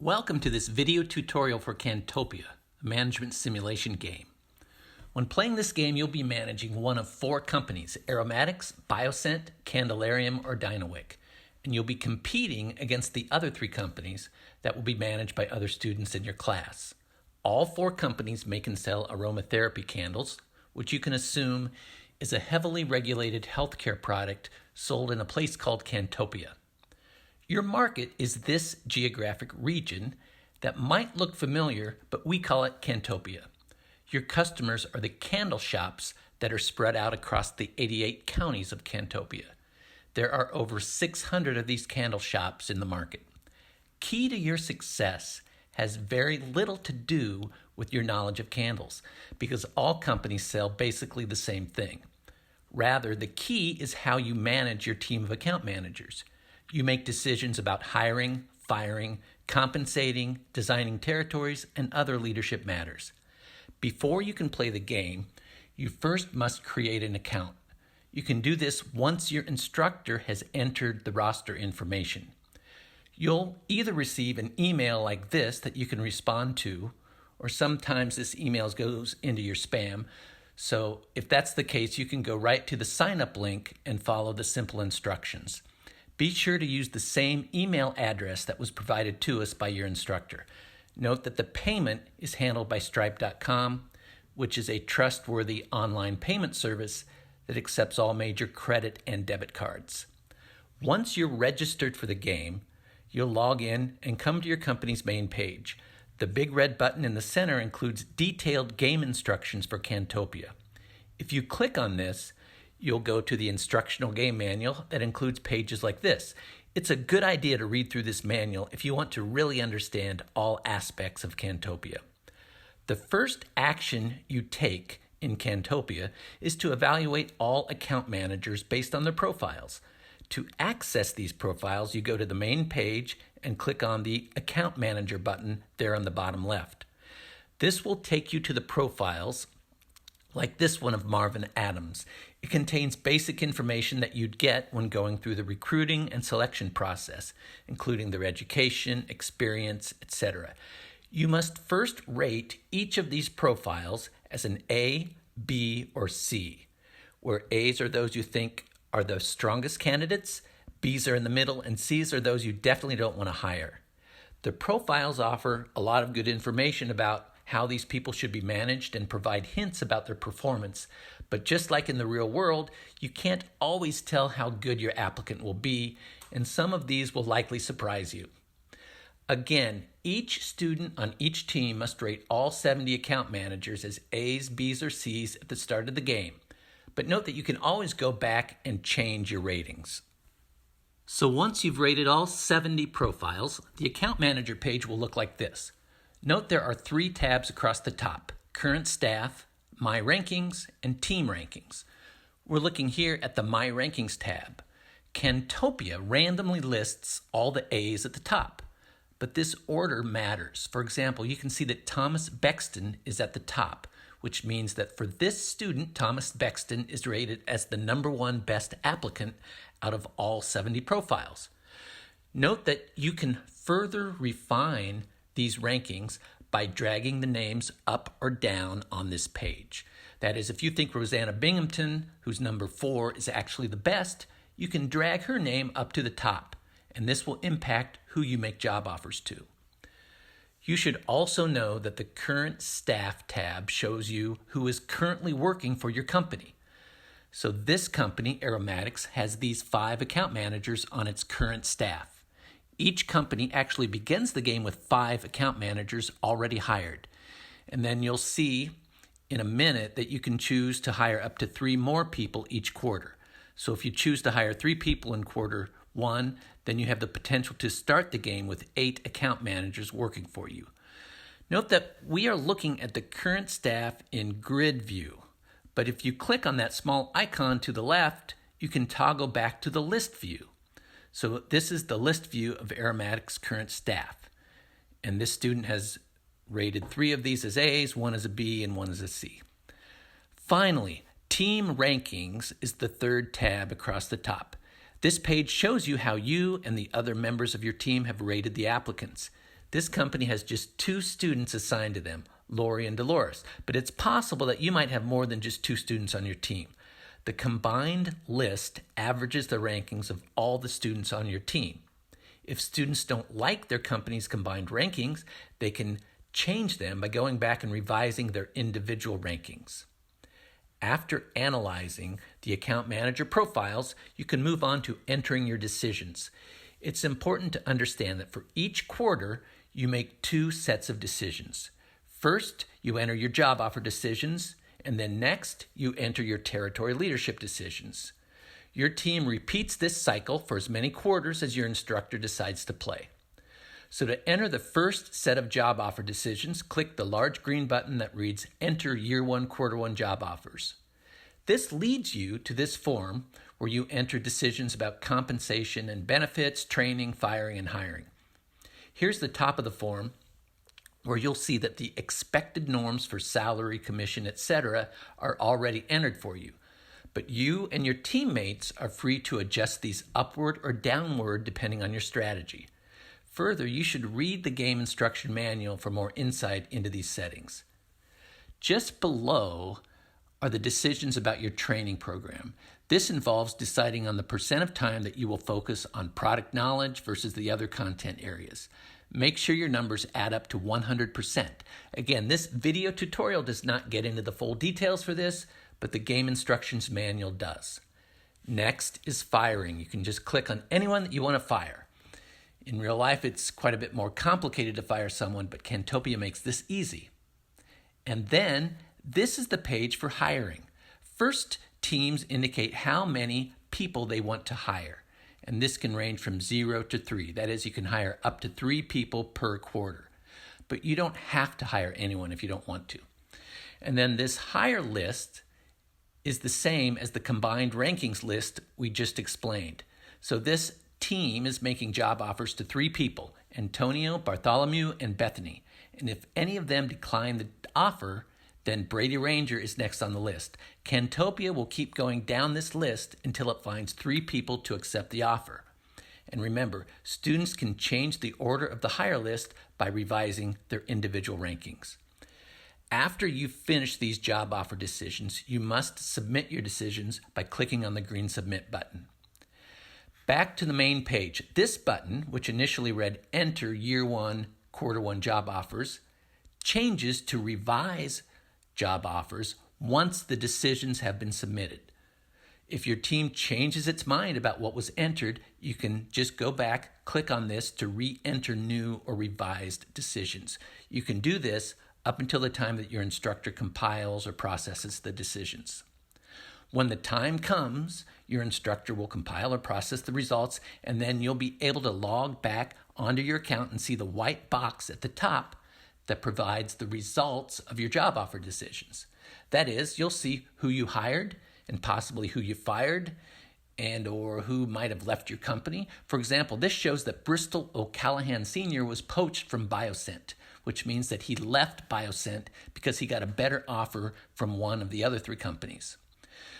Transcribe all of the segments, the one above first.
Welcome to this video tutorial for Cantopia, a management simulation game. When playing this game, you'll be managing one of four companies, Aromatics, Bioscent, Candelarium, or Dynawick, and you'll be competing against the other three companies that will be managed by other students in your class. All four companies make and sell aromatherapy candles, which you can assume is a heavily regulated healthcare product sold in a place called Cantopia. Your market is this geographic region that might look familiar, but we call it Cantopia. Your customers are the candle shops that are spread out across the 88 counties of Cantopia. There are over 600 of these candle shops in the market. Key to your success has very little to do with your knowledge of candles, because all companies sell basically the same thing. Rather, the key is how you manage your team of account managers. You make decisions about hiring, firing, compensating, designing territories, and other leadership matters. Before you can play the game, you first must create an account. You can do this once your instructor has entered the roster information. You'll either receive an email like this that you can respond to, or sometimes this email goes into your spam. So if that's the case, you can go right to the sign-up link and follow the simple instructions. Be sure to use the same email address that was provided to us by your instructor. Note that the payment is handled by Stripe.com, which is a trustworthy online payment service that accepts all major credit and debit cards. Once you're registered for the game, you'll log in and come to your company's main page. The big red button in the center includes detailed game instructions for Cantopia. If you click on this, you'll go to the instructional game manual that includes pages like this. It's a good idea to read through this manual if you want to really understand all aspects of Cantopia. The first action you take in Cantopia is to evaluate all account managers based on their profiles. To access these profiles, you go to the main page and click on the Account Manager button there on the bottom left. This will take you to the profiles like this one of Marvin Adams. It contains basic information that you'd get when going through the recruiting and selection process, including their education, experience, etc. You must first rate each of these profiles as an A, B, or C, where A's are those you think are the strongest candidates, B's are in the middle, and C's are those you definitely don't want to hire. The profiles offer a lot of good information about how these people should be managed and provide hints about their performance. But just like in the real world, you can't always tell how good your applicant will be, and some of these will likely surprise you. Again, each student on each team must rate all 70 account managers as A's, B's, or C's at the start of the game. But note that you can always go back and change your ratings. So once you've rated all 70 profiles, the account manager page will look like this. Note there are three tabs across the top: Current Staff, My Rankings, and Team Rankings. We're looking here at the My Rankings tab. Cantopia randomly lists all the A's at the top, but this order matters. For example, you can see that Thomas Bexton is at the top, which means that for this student, Thomas Bexton is rated as the #1 best applicant out of all 70 profiles. Note that you can further refine these rankings by dragging the names up or down on this page. That is, if you think Rosanna Binghamton, who's #4, is actually the best, you can drag her name up to the top, and this will impact who you make job offers to. You should also know that the Current Staff tab shows you who is currently working for your company. So this company, Aromatics, has these 5 account managers on its current staff. Each company actually begins the game with 5 account managers already hired. And then you'll see in a minute that you can choose to hire up to 3 more people each quarter. So if you choose to hire 3 people in quarter 1, then you have the potential to start the game with 8 account managers working for you. Note that we are looking at the current staff in grid view. But if you click on that small icon to the left, you can toggle back to the list view. So this is the list view of Aromatics' current staff. And this student has rated 3 of these as A's, 1 as a B, and 1 as a C. Finally, Team Rankings is the third tab across the top. This page shows you how you and the other members of your team have rated the applicants. This company has just 2 students assigned to them, Lori and Dolores, but it's possible that you might have more than just 2 students on your team. The combined list averages the rankings of all the students on your team. If students don't like their company's combined rankings, they can change them by going back and revising their individual rankings. After analyzing the account manager profiles, you can move on to entering your decisions. It's important to understand that for each quarter, you make 2 sets of decisions. First, you enter your job offer decisions, and then next, you enter your territory leadership decisions. Your team repeats this cycle for as many quarters as your instructor decides to play. So to enter the first set of job offer decisions, click the large green button that reads Enter Year 1, Quarter 1 Job Offers. This leads you to this form where you enter decisions about compensation and benefits, training, firing, and hiring. Here's the top of the form where you'll see that the expected norms for salary, commission, etc. are already entered for you. But you and your teammates are free to adjust these upward or downward depending on your strategy. Further, you should read the game instruction manual for more insight into these settings. Just below are the decisions about your training program. This involves deciding on the percent of time that you will focus on product knowledge versus the other content areas. Make sure your numbers add up to 100%. Again, this video tutorial does not get into the full details for this, but the game instructions manual does. Next is firing. You can just click on anyone that you want to fire. In real life, it's quite a bit more complicated to fire someone, but Cantopia makes this easy. And then this is the page for hiring. First, teams indicate how many people they want to hire. And this can range from 0 to 3. That is, you can hire up to 3 people per quarter. But you don't have to hire anyone if you don't want to. And then this hire list is the same as the combined rankings list we just explained. So this team is making job offers to 3 people, Antonio, Bartholomew, and Bethany. And if any of them decline the offer, then Brady Ranger is next on the list. Cantopia will keep going down this list until it finds 3 people to accept the offer. And remember, students can change the order of the hire list by revising their individual rankings. After you've finished these job offer decisions, you must submit your decisions by clicking on the green Submit button. Back to the main page. This button, which initially read Enter Year 1, Quarter 1 Job Offers, changes to Revise Job Offers once the decisions have been submitted. If your team changes its mind about what was entered, you can just go back, click on this to re-enter new or revised decisions. You can do this up until the time that your instructor compiles or processes the decisions. When the time comes, your instructor will compile or process the results, and then you'll be able to log back onto your account and see the white box at the top that provides the results of your job offer decisions. That is, you'll see who you hired and possibly who you fired and or who might have left your company. For example, this shows that Bristol O'Callahan Sr. was poached from Bioscent, which means that he left Bioscent because he got a better offer from one of the other 3 companies.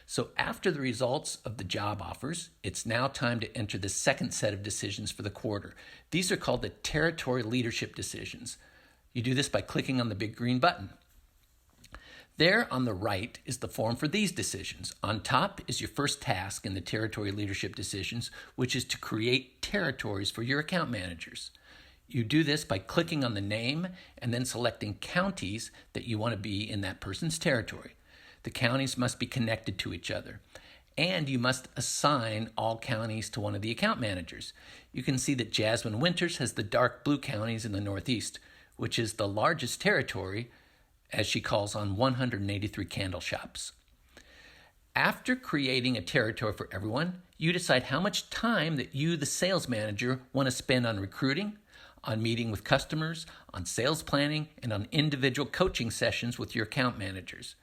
So after the results of the job offers, it's now time to enter the second set of decisions for the quarter. These are called the territory leadership decisions. You do this by clicking on the big green button. There on the right is the form for these decisions. On top is your first task in the territory leadership decisions, which is to create territories for your account managers. You do this by clicking on the name and then selecting counties that you want to be in that person's territory. The counties must be connected to each other. And you must assign all counties to one of the account managers. You can see that Jasmine Winters has the dark blue counties in the Northeast, which is the largest territory, as she calls on 183 candle shops. After creating a territory for everyone, you decide how much time that you, the sales manager, want to spend on recruiting, on meeting with customers, on sales planning, and on individual coaching sessions with your account managers.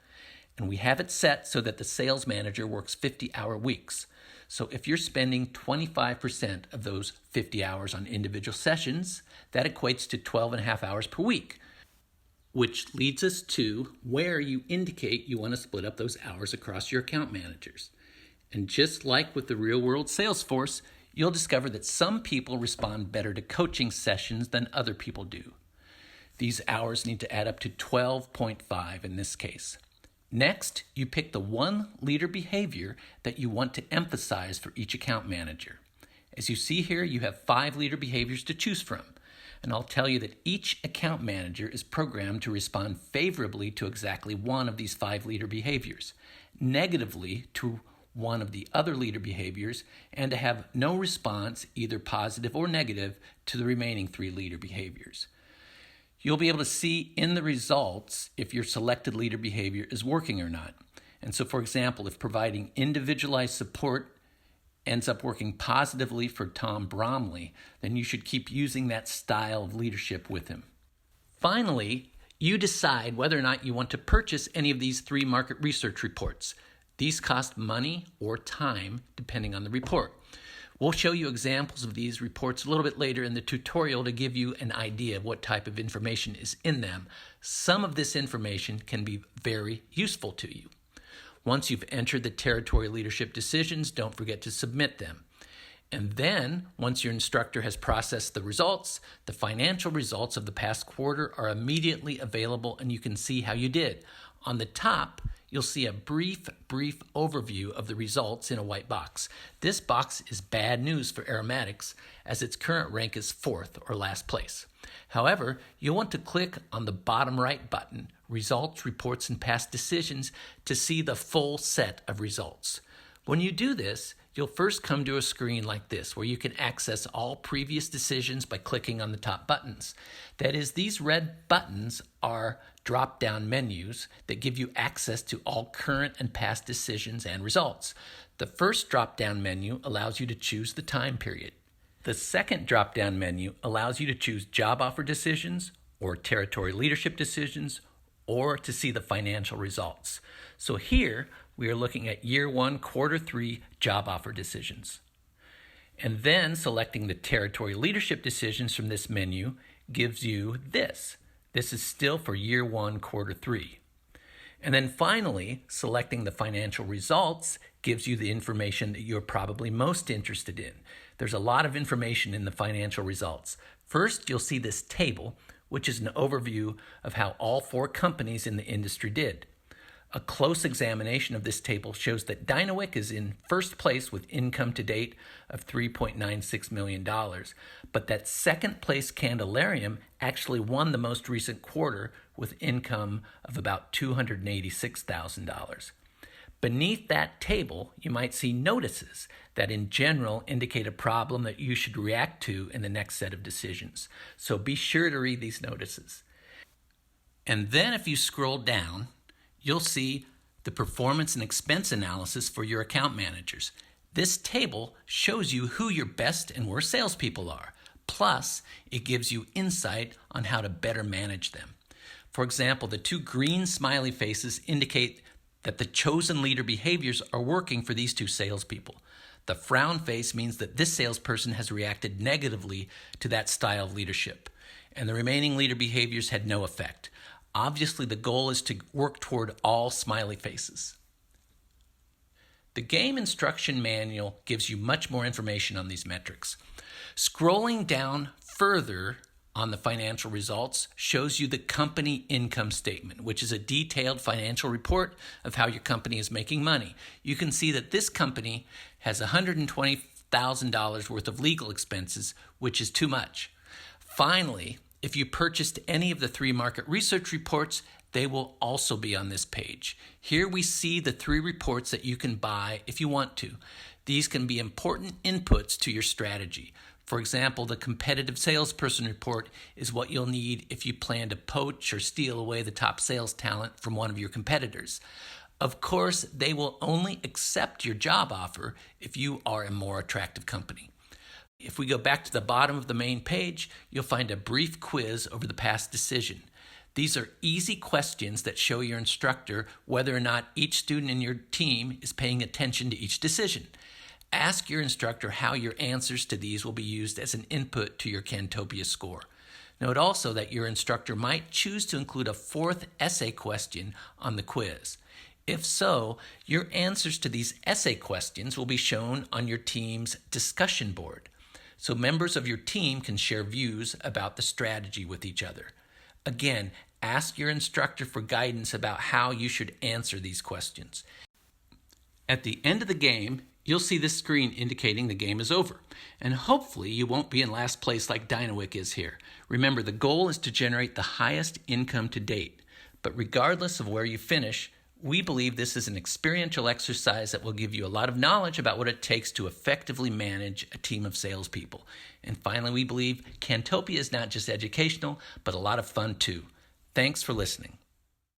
And we have it set so that the sales manager works 50-hour weeks. So if you're spending 25% of those 50 hours on individual sessions, that equates to 12.5 hours per week, which leads us to where you indicate you want to split up those hours across your account managers. And just like with the real-world sales force, you'll discover that some people respond better to coaching sessions than other people do. These hours need to add up to 12.5 in this case. Next, you pick the one leader behavior that you want to emphasize for each account manager. As you see here, you have 5 leader behaviors to choose from. And I'll tell you that each account manager is programmed to respond favorably to exactly one of these 5 leader behaviors, negatively to one of the other leader behaviors, and to have no response, either positive or negative, to the remaining 3 leader behaviors. You'll be able to see in the results if your selected leader behavior is working or not. And so, for example, if providing individualized support ends up working positively for Tom Bromley, then you should keep using that style of leadership with him. Finally, you decide whether or not you want to purchase any of these 3 market research reports. These cost money or time, depending on the report. We'll show you examples of these reports a little bit later in the tutorial to give you an idea of what type of information is in them. Some of this information can be very useful to you. Once you've entered the territory leadership decisions, don't forget to submit them. And then, once your instructor has processed the results, the financial results of the past quarter are immediately available and you can see how you did. On the top, you'll see a brief overview of the results in a white box. This box is bad news for aromatics as its current rank is 4th or last place. However, you'll want to click on the bottom right button, Results, Reports, and Past Decisions, to see the full set of results. When you do this, you'll first come to a screen like this where you can access all previous decisions by clicking on the top buttons. That is, these red buttons are drop-down menus that give you access to all current and past decisions and results. The first drop-down menu allows you to choose the time period. The second drop-down menu allows you to choose job offer decisions or territory leadership decisions or to see the financial results. So here we are looking at year 1, quarter 3 job offer decisions. And then selecting the territory leadership decisions from this menu gives you this. This is still for year 1, quarter 3. And then finally, selecting the financial results gives you the information that you're probably most interested in. There's a lot of information in the financial results. First, you'll see this table, which is an overview of how all 4 companies in the industry did. A close examination of this table shows that Dynawick is in first place with income to date of $3.96 million, but that second place Candlarium actually won the most recent quarter with income of about $286,000. Beneath that table, you might see notices that in general indicate a problem that you should react to in the next set of decisions. So be sure to read these notices. And then if you scroll down, you'll see the performance and expense analysis for your account managers. This table shows you who your best and worst salespeople are. Plus, it gives you insight on how to better manage them. For example, the 2 green smiley faces indicate that the chosen leader behaviors are working for these 2 salespeople. The frown face means that this salesperson has reacted negatively to that style of leadership, and the remaining leader behaviors had no effect. Obviously, the goal is to work toward all smiley faces. The game instruction manual gives you much more information on these metrics. Scrolling down further on the financial results shows you the company income statement, which is a detailed financial report of how your company is making money. You can see that this company has $120,000 worth of legal expenses, which is too much. Finally, if you purchased any of the 3 market research reports, they will also be on this page. Here we see the 3 reports that you can buy if you want to. These can be important inputs to your strategy. For example, the competitive salesperson report is what you'll need if you plan to poach or steal away the top sales talent from one of your competitors. Of course, they will only accept your job offer if you are a more attractive company. If we go back to the bottom of the main page, you'll find a brief quiz over the past decision. These are easy questions that show your instructor whether or not each student in your team is paying attention to each decision. Ask your instructor how your answers to these will be used as an input to your Cantopia score. Note also that your instructor might choose to include a 4th essay question on the quiz. If so, your answers to these essay questions will be shown on your team's discussion board, so members of your team can share views about the strategy with each other. Again, ask your instructor for guidance about how you should answer these questions. At the end of the game, you'll see this screen indicating the game is over, and hopefully you won't be in last place like Dynawick is here. Remember, the goal is to generate the highest income to date, but regardless of where you finish, we believe this is an experiential exercise that will give you a lot of knowledge about what it takes to effectively manage a team of salespeople. And finally, we believe Cantopia is not just educational, but a lot of fun too. Thanks for listening.